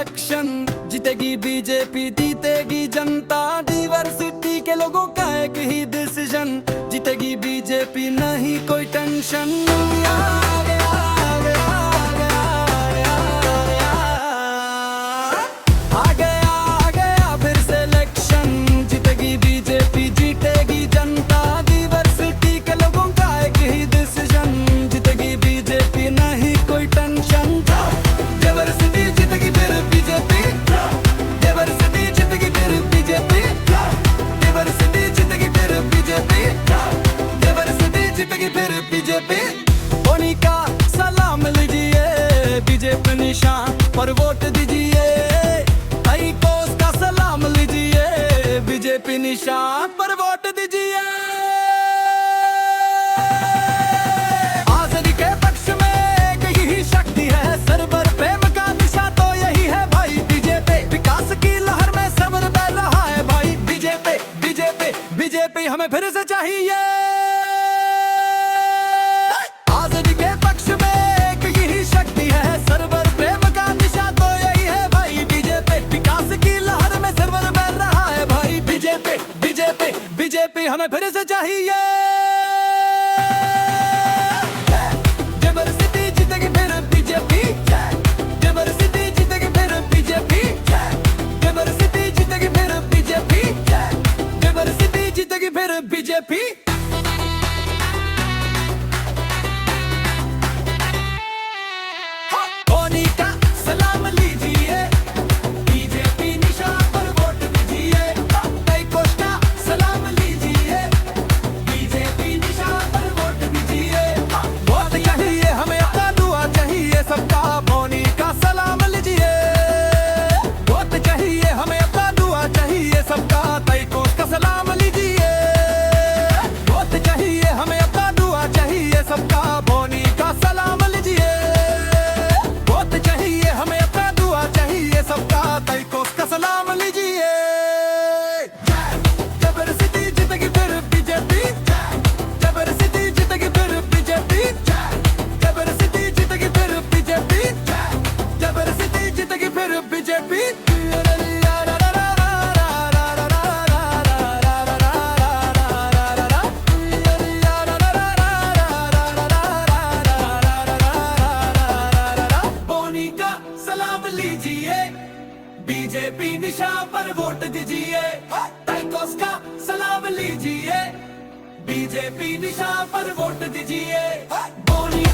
Election, जीतेगी BJP, जीतेगी जनता। Diversity के लोगों का एक ही डिसीजन, जीतेगी बीजेपी, नहीं कोई टेंशन। बीजेपी बोनी का सलाम लीजिए, बीजेपी निशान पर वोट दीजिए। भाई कोस का सलाम लीजिए, बीजेपी निशान पर वोट दीजिए। आजादी के पक्ष में एक ही शक्ति है, सरवर प्रेम का दिशा तो यही है भाई बीजेपी। विकास की लहर में सबर बह रहा है भाई बीजेपी, बीजेपी, बीजेपी हमें फिर से चाहिए। बीजेपी हमें फिर से चाहिए। डाइवर्सिटी जीतेगी फिर बीजेपी, डाइवर्सिटी जीतेगी फिर बीजेपी, डाइवर्सिटी जीतेगी फिर बीजेपी, डाइवर्सिटी जीतेगी फिर बीजेपी। बोनी का सलाम लीजिए, बीजेपी निशान पर वोट दीजिए। कई कोश का सलाम लीजिए, बीजेपी निशान पर वोट दीजिए। वोट चाहिए हमें, अपना दुआ चाहिए सबका, बोनी का सलाम लीजिए। वोट चाहिए हमें, अपना दुआ चाहिए सबका, कई कोश का सलाम लीजिए। वोट चाहिए हमें, अपना दुआ चाहिए सबका, बोनी का सलाम लीजिए। वोट चाहिए हमें, अपना दुआ चाहिए सबका, कई कोश का सलाम लीजिए। डाइवर्सिटी जीतेगी फिर बीजेपी, डाइवर्सिटी जीतेगी फिर बीजेपी, डाइवर्सिटी जीतेगी फिर बीजेपी, डाइवर्सिटी जीतेगी फिर बीजेपी। बोनी का सलाम लीजिए, बीजेपी निशान पर वोट दीजिए। टाइकोस का सलाम लीजिए, बीजेपी निशान पर वोट दीजिए। बोनी